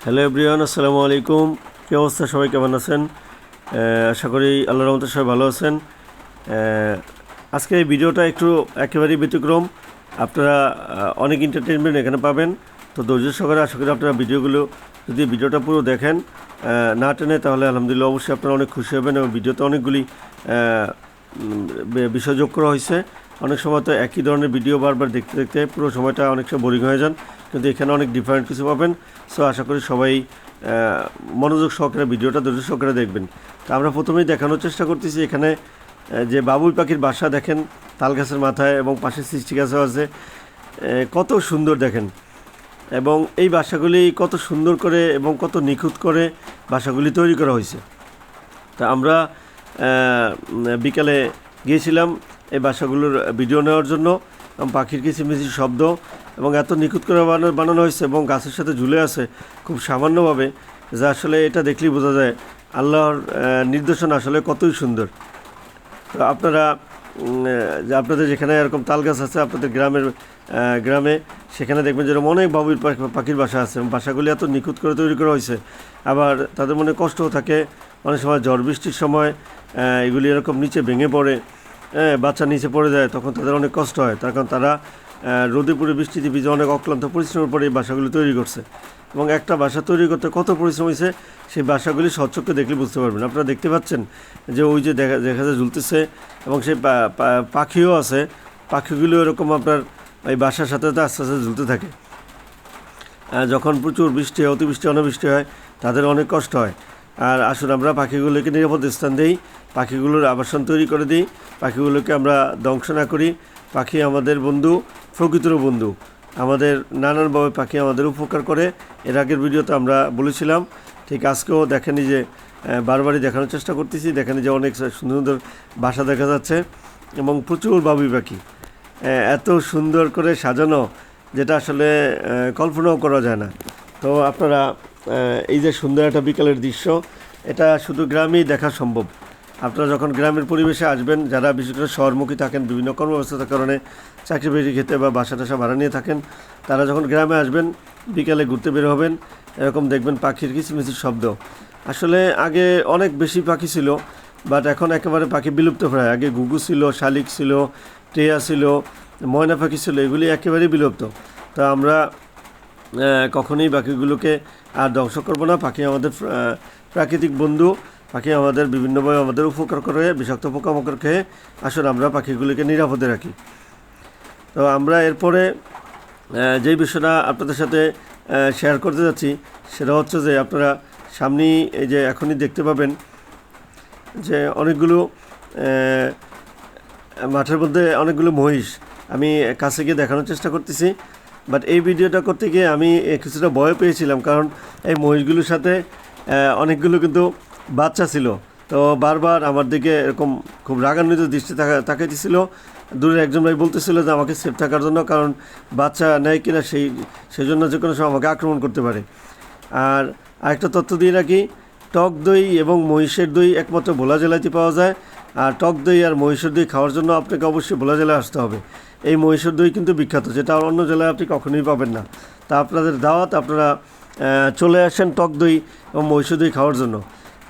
Hello everyone, আসসালামু আলাইকুম। কী অবস্থা, সবাই কেমন আছেন? আশা করি আল্লাহর রহমতে সবাই ভালো আছেন। আজকে এই ভিডিওটা একটু একেবারেই ব্যতিক্রম। আপনারা অনেক এন্টারটেনমেন্ট এখানে পাবেন। তো ধৈর্য সহকারে আশা করি আপনারা যদি ভিডিওটা পুরো দেখেন, না টেনে, তাহলে আলহামদুলিল্লাহ অবশ্যই আপনারা অনেক খুশি হবেন। এবং ভিডিওতে অনেকগুলি বিষয় যোগ করা হয়েছে। অনেক সময় তো একই ধরনের ভিডিও বারবার দেখতে দেখতে পুরো সময়টা অনেক সময় বোরিং হয়ে যান, কিন্তু এখানে অনেক ডিফারেন্ট কিছু পাবেন। সো আশা করি সবাই মনোযোগ সহকারে ভিডিওটা ধৈর্য সহকারে দেখবেন। তো আমরা প্রথমেই দেখানোর চেষ্টা করতেছি এখানে যে বাবুই পাখির বাসা দেখেন, তাল গাছের মাথায়, এবং পাশে সৃষ্টি গাছও আছে। কত সুন্দর দেখেন, এবং এই বাসাগুলি কত সুন্দর করে এবং কত নিখুঁত করে বাসাগুলি তৈরি করা হয়েছে। তা আমরা বিকালে গিয়েছিলাম এই বাসাগুলোর ভিডিও নেওয়ার জন্য। পাখির কিচিরমিচির শব্দ এবং এত নিখুঁত করে বানানো হয়েছে, এবং গাছের সাথে ঝুলে আছে খুব সামান্যভাবে, যা আসলে এটা দেখলেই বোঝা যায় আল্লাহর নির্দেশনা আসলে কতই সুন্দর। তো আপনারা আপনাদের যেখানে এরকম তাল গাছ আছে আপনাদের গ্রামে, সেখানে দেখবেন যেরকম অনেক পাখির বাসা আছে। বাসাগুলি এত নিখুঁত করে তৈরি করা হয়েছে। আবার তাদের মনে কষ্টও থাকে, অনেক সময় ঝড় বৃষ্টির সময় এগুলি এরকম নিচে ভেঙে পড়ে, বাচ্চা নিচে পড়ে যায়, তখন তাদের অনেক কষ্ট হয়। তার কারণ তারা রোদে পুড়ে বৃষ্টিতে ভিজে অনেক অক্লান্ত পরিশ্রমের পরে এই বাসাগুলি তৈরি করছে। এবং একটা বাসা তৈরি করতে কত পরিশ্রম হয়েছে সেই বাসাগুলি স্বচ্ছকে দেখলে বুঝতে পারবেন। আপনারা দেখতে পাচ্ছেন যে ওই যে দেখা যায় ঝুলতেছে, এবং সেই পাখিও আছে। পাখিগুলো এরকম আপনার এই বাসার সাথে সাথে আস্তে আস্তে ঝুলতে থাকে। যখন প্রচুর বৃষ্টি হয়, অতিবৃষ্টি অনাবৃষ্টি হয়, তাদের অনেক কষ্ট হয়। আর আসুন আমরা পাখিগুলোকে নিরাপদ স্থান দিই, পাখিগুলোর আবাসন তৈরি করে দিই, পাখিগুলোকে আমরা ধ্বংস না করি। পাখি আমাদের বন্ধু, প্রকৃতিরও বন্ধু। আমাদের নানানভাবে পাখি আমাদের উপকার করে। এর আগের ভিডিওতে আমরা বলেছিলাম, ঠিক আজকেও দেখেনি যে বারবারই দেখানোর চেষ্টা করতেছি। দেখেনি যে অনেক সুন্দর সুন্দর বাসা দেখা যাচ্ছে, এবং প্রচুর বাবুই পাখি এত সুন্দর করে সাজানো, যেটা আসলে কল্পনাও করা যায় না। তো আপনারা এই যে সুন্দর একটা বিকালের দৃশ্য, এটা শুধু গ্রামেই দেখা সম্ভব। আপনারা যখন গ্রামের পরিবেশে আসবেন, যারা বিশেষ করে শহরমুখী থাকেন, বিভিন্ন কর্মব্যস্ততার কারণে চাকরি বাকরি খেতে বা বাসা টাসা ভাড়া নিয়ে থাকেন, তারা যখন গ্রামে আসবেন, বিকালে ঘুরতে বের হবেন, এরকম দেখবেন পাখির কিচিরমিচির শব্দ। আসলে আগে অনেক বেশি পাখি ছিল, বাট এখন একেবারে পাখি বিলুপ্ত প্রায়। আগে ঘুঘু ছিল, শালিক ছিল, টেয়া ছিল, ময়না পাখি ছিল, এগুলি একেবারেই বিলুপ্ত। তা আমরা কখনোই পাখিগুলোকে আর ধ্বংস করবো না। পাখি আমাদের প্রাকৃতিক বন্ধু। পাখি আমাদের বিভিন্নভাবে আমাদের উপকার করে, বিষাক্ত পোকামাকড় খেয়ে। আসলে আমরা পাখিগুলিকে নিরাপদে রাখি। তো আমরা এরপরে যেই বিষয়টা আপনাদের সাথে শেয়ার করতে যাচ্ছি, সেটা হচ্ছে যে আপনারা সামনেই এই যে এখনই দেখতে পাবেন যে অনেকগুলো মাঠের মধ্যে অনেকগুলো মহিষ। আমি কাছে গিয়ে দেখানোর চেষ্টা করতেছি, বাট এই ভিডিওটা করতে গিয়ে আমি কিছুটা ভয় পেয়েছিলাম, কারণ এই মহিষগুলোর সাথে অনেকগুলো কিন্তু বাচ্চা ছিল। তো বারবার আমার দিকে এরকম খুব রাগান্বিত দৃষ্টি তাকাইতেছিল। দূরে একজন ভাই বলতেছিল যে আমাকে সেফ থাকার জন্য, কারণ বাচ্চা নেয় কিনা সেই জন্য যে কোনো সময় আমাকে আক্রমণ করতে পারে। আর আরেকটা তথ্য দিয়ে রাখি, টক দই এবং মহিষের দই একমাত্র ভোলা জেলাতে পাওয়া যায়। আর টক দই আর মহিষের দই খাওয়ার জন্য আপনাকে অবশ্যই ভোলা জেলায় আসতে হবে। এই মহিষের দই কিন্তু বিখ্যাত, যেটা অন্য জেলায় আপনি কখনোই পাবেন না। তা আপনাদের দাওয়াত, আপনারা চলে আসেন টক দই এবং মহিষের দই খাওয়ার জন্য।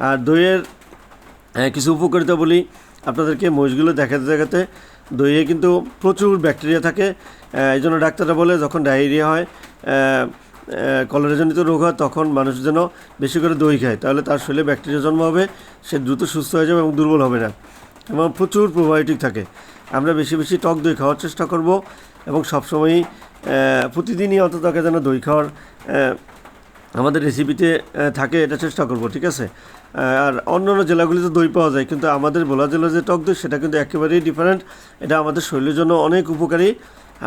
আর দইয়ের কিছু উপকারিতা বলি আপনাদেরকে। মহিষগুলো দেখাতে দইয়ে কিন্তু প্রচুর ব্যাকটেরিয়া থাকে। এই জন্য ডাক্তাররা বলে যখন ডায়রিয়া হয়, কলেরাজনিত রোগ হয়, তখন মানুষ যেন বেশি করে দই খায়, তাহলে তার শরীরে ব্যাকটেরিয়া জন্ম হবে, সে দ্রুত সুস্থ হয়ে যাবে এবং দুর্বল হবে না। এবং প্রচুর প্রোবায়োটিক থাকে। আমরা বেশি বেশি টক দই খাওয়ার চেষ্টা করব, এবং সবসময়ই প্রতিদিনই অন্তত যেন দই খাওয়ার আমাদের রেসিপিতে থাকে, এটা চেষ্টা করব, ঠিক আছে? আর অন্যান্য জেলাগুলিতে দই পাওয়া যায়, কিন্তু আমাদের ভোলা জেলার যে টক দই, সেটা কিন্তু একেবারেই ডিফারেন্ট। এটা আমাদের শরীরের জন্য অনেক উপকারী।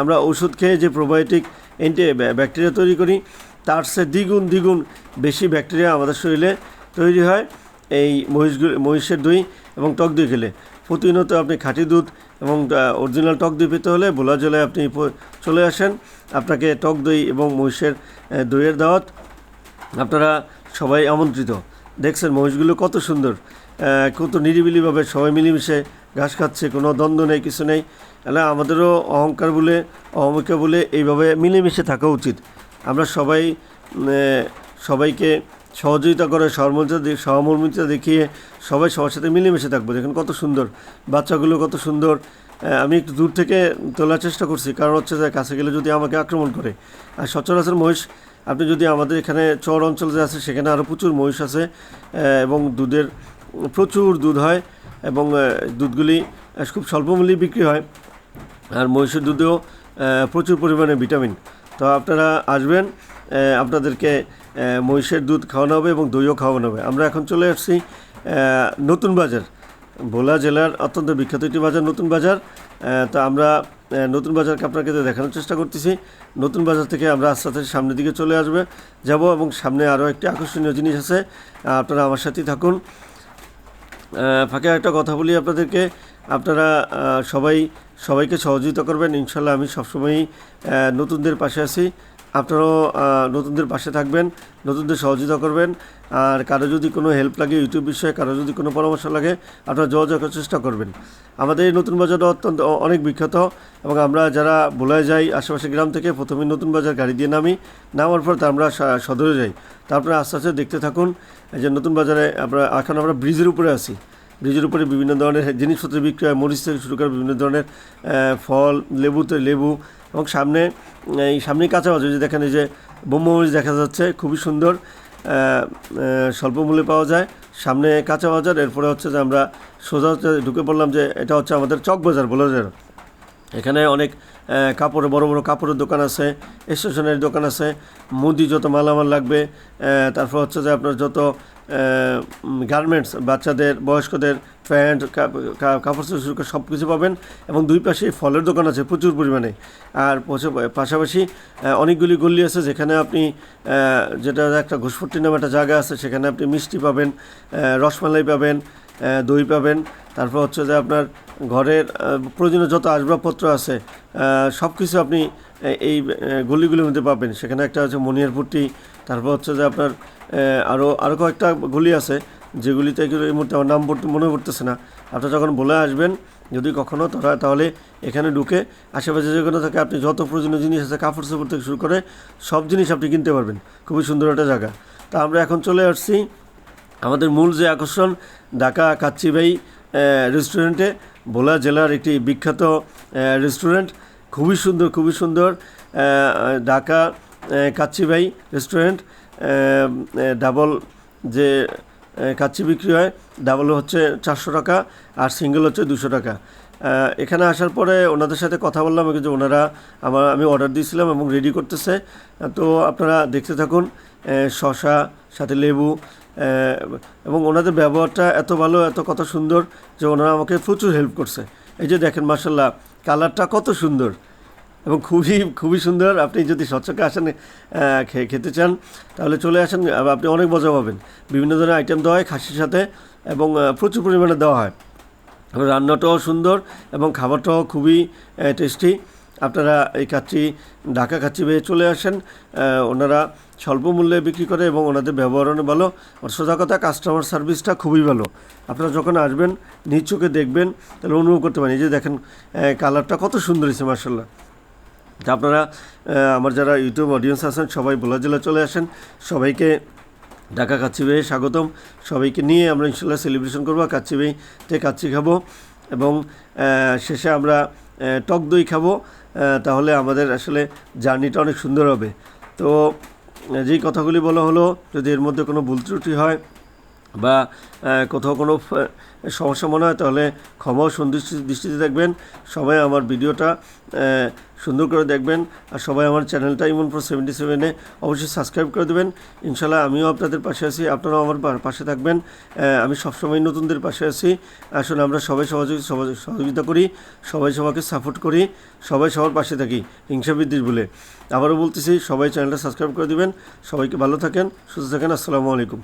আমরা ওষুধ খেয়ে যে প্রোবায়োটিক ব্যাকটেরিয়া তৈরি করি, তার সে দ্বিগুণ বেশি ব্যাকটেরিয়া আমাদের শরীরে তৈরি হয় এই মহিষের দই এবং টক দই খেলে। প্রতিনিয়ত আপনি খাঁটি দুধ এবং অরিজিনাল টক দই পেতে হলে ভোলা জেলায় আপনি চলে আসেন। আপনাকে টক দই এবং মহিষের দইয়ের দাওয়াত। আপনারা সবাই আমন্ত্রিত। দেখছেন মহিষগুলো কত সুন্দর, কত নিরিবিলিভাবে সবাই মিলেমিশে ঘাস খাচ্ছে, কোনো দ্বন্দ্ব নেই, কিছু নেই। তাহলে আমাদেরও অহমিকা বলে এইভাবে মিলেমিশে থাকা উচিত। আমরা সবাই সবাইকে সহযোগিতা করে সহমর্মিতা দেখিয়ে সবাই সবার সাথে মিলেমিশে থাকবো। দেখুন কত সুন্দর বাচ্চাগুলো, কত সুন্দর। আমি একটু দূর থেকে তোলার চেষ্টা করছি, কারণ হচ্ছে যে কাছে গেলে যদি আমাকে আক্রমণ করে। আর সচরাচর মহিষ আপনি যদি আমাদের এখানে চর অঞ্চল যে আছে সেখানে আরও প্রচুর মহিষ আছে এবং দুধের প্রচুর দুধ হয় এবং দুধগুলি খুব স্বল্প মূল্যে বিক্রি হয়। আর মহিষের দুধেও প্রচুর পরিমাণে ভিটামিন। তো আপনারা আসবেন, আপনাদেরকে মহিষের দুধ খাওয়ানো হবে এবং দইও খাওয়ানো হবে। আমরা এখন চলে আসছি নতুন বাজার, ভোলা জেলার অত্যন্ত বিখ্যাত একটি বাজার নতুন বাজার। তো আমরা নতুন বাজারকে আপনাকে দেখানোর চেষ্টা করতেছি। নতুন বাজার থেকে আমরা আস্তে আস্তে সামনের দিকে চলে যাব এবং সামনে আরও একটি আকর্ষণীয় জিনিস আছে, আপনারা আমার সাথেই থাকুন। ফাঁকে একটা কথা বলি আপনাদেরকে, আপনারা সবাইকে সহযোগিতা করবেন। ইনশাল্লাহ আমি সবসময়ই নতুনদের পাশে আছি, আপনারাও নতুনদের পাশে থাকবেন, নতুনদের সহযোগিতা করবেন। আর কারো যদি কোনো হেল্প লাগে ইউটিউব বিষয়ে, কারো যদি কোনো পরামর্শ লাগে, আপনারা যোগাযোগ করার চেষ্টা করবেন। আমাদের এই নতুন বাজারটা অত্যন্ত অনেক বিখ্যাত এবং আমরা যারা ভোলায় যাই আশেপাশে গ্রাম থেকে প্রথমে নতুন বাজার গাড়ি দিয়ে নামার পর আমরা সদরে যাই। তারপরে আস্তে আস্তে দেখতে থাকুন। এই যে নতুন বাজারে এখন আমরা ব্রিজের উপরে আছি। ব্রিজের উপরে বিভিন্ন ধরনের জিনিসপত্র বিক্রি হয়, মরিচ থেকে শুরু করে বিভিন্ন ধরনের ফল, লেবু এবং সামনেই কাঁচা বাজার যে দেখেন, এই যে বোম্বা মরিচ দেখা যাচ্ছে, খুবই সুন্দর, স্বল্প মূল্যে পাওয়া যায়। সামনে কাঁচা বাজার, এরপরে হচ্ছে যে আমরা সোজা ঢুকে পড়লাম যে এটা হচ্ছে আমাদের চক বাজার বলা যায়। এখানে অনেক বড় বড় কাপড়ের দোকান আছে, স্টেশনারি দোকান আছে, মুদি যত মালামাল লাগবে, তারপর হচ্ছে যে আপনার যত গার্মেন্টস, বাচ্চাদের, বয়স্কদের প্যান্ট, কাপড় শুরু করে সব কিছু পাবেন। এবং দুই পাশে ফলের দোকান আছে প্রচুর পরিমাণে। আর পাশাপাশি অনেকগুলি গল্লি আছে যেখানে আপনি যেটা একটা ঘুষপট্টি নামে একটা জায়গা আছে, সেখানে আপনি মিষ্টি পাবেন, রসমালাই পাবেন, দই পাবেন। তারপর হচ্ছে যে আপনার ঘরের প্রয়োজনীয় যত আসবাবপত্র আছে সব কিছু আপনি এই গলিগুলির মধ্যে পাবেন। সেখানে একটা আছে মনিয়ারপুরটি, তারপর হচ্ছে যে আপনার আরও কয়েকটা গলি আছে যেগুলিতে এগুলো এই মুহূর্তে আমার নাম মনে পড়তেছে না। আপনারা যখন বলে আসবেন যদি কখনও তাহলে এখানে ঢুকে আশেপাশে যেগুলো থাকে আপনি যত প্রয়োজনীয় জিনিস আছে কাপড় চোপড় থেকে শুরু করে সব জিনিস আপনি কিনতে পারবেন। খুবই সুন্দর একটা জায়গা। তা আমরা এখন চলে আসছি আমাদের মূল যে আকর্ষণ, ঢাকা কাচ্চিবাই রেস্টুরেন্টে। ভোলা জেলার একটি বিখ্যাত রেস্টুরেন্ট, খুবই সুন্দর ঢাকা কাচ্চিবাই রেস্টুরেন্ট। ডাবল যে কাচ্চি বিক্রি হয়, ডাবল হচ্ছে 400 টাকা আর সিঙ্গেল হচ্ছে 200 টাকা। এখানে আসার পরে ওনাদের সাথে কথা বললাম যে ওনারা আমি অর্ডার দিয়েছিলাম এবং রেডি করতেছে। তো আপনারা দেখতে থাকুন। শসা, সাথে লেবু, এবং ওনাদের ব্যবহারটা এত ভালো, এত কত সুন্দর যে ওনারা আমাকে প্রচুর হেল্প করছে। এই যে দেখেন মাশাআল্লাহ, কালারটা কত সুন্দর এবং খুবই সুন্দর। আপনি যদি স্বচ্ছকে আসেন খেতে চান তাহলে চলে আসেন, আপনি অনেক মজা পাবেন। বিভিন্ন ধরনের আইটেম দেওয়া হয় খাসির সাথে এবং প্রচুর পরিমাণে দেওয়া হয়। রান্নাটাও সুন্দর এবং খাবারটাও খুবই টেস্টি। আপনারা এই ঢাকা কাচ্চিবাই চলে আসেন। ওনারা স্বল্প মূল্যে বিক্রি করে এবং ওনাদের ব্যবহার অনেক ভালো। সোজা কথা, কাস্টমার সার্ভিসটা খুবই ভালো। আপনারা যখন আসবেন নিজ চোখে দেখবেন তাহলে অনুভব করতে পারেন। এই যে দেখেন কালারটা কত সুন্দর হয়েছে মাশাআল্লাহ। তা আপনারা আমার যারা ইউটিউব অডিয়েন্স আছেন সবাই ভোলা জেলা চলে আসেন। সবাইকে ঢাকা কাচ্চিবাইয়ে স্বাগতম। সবাইকে নিয়ে আমরা ইনশাল্লাহ সেলিব্রেশন করবো, কাচ্চিবাইতে কাচ্চি খাবো এবং শেষে আমরা টক দই খাবো। তাহলে আমাদের আসলে জার্নিটা অনেক সুন্দর হবে। তো যেই কথাগুলি বলা হলো, যদি এর মধ্যে কোনো ভুল ত্রুটি হয় বা কোথাও কোনো সমস্যা মনে হয় তাহলে ক্ষমা ও দৃষ্টিতে দেখবেন। সবাই আমার ভিডিওটা সুন্দর করে দেখবেন আর সবাই আমার চ্যানেলটা ইমনপ্রো 77-এ অবশ্যই সাবস্ক্রাইব করে দেবেন। ইনশাল্লাহ আমিও আপনাদের পাশে আছি, আপনারাও আমার পাশে থাকবেন। আমি সবসময় নতুনদের পাশে আছি। আসলে আমরা সবাই সহযোগিতা করি, সবাই সবাইকে সাপোর্ট করি, সবাই সবার পাশে থাকি হিংসা বিদ্বেষ বলে। আবারও বলতেছি, সবাই চ্যানেলটা সাবস্ক্রাইব করে দেবেন। সবাইকে ভালো থাকেন, সুস্থ থাকেন। আসসালামু আলাইকুম।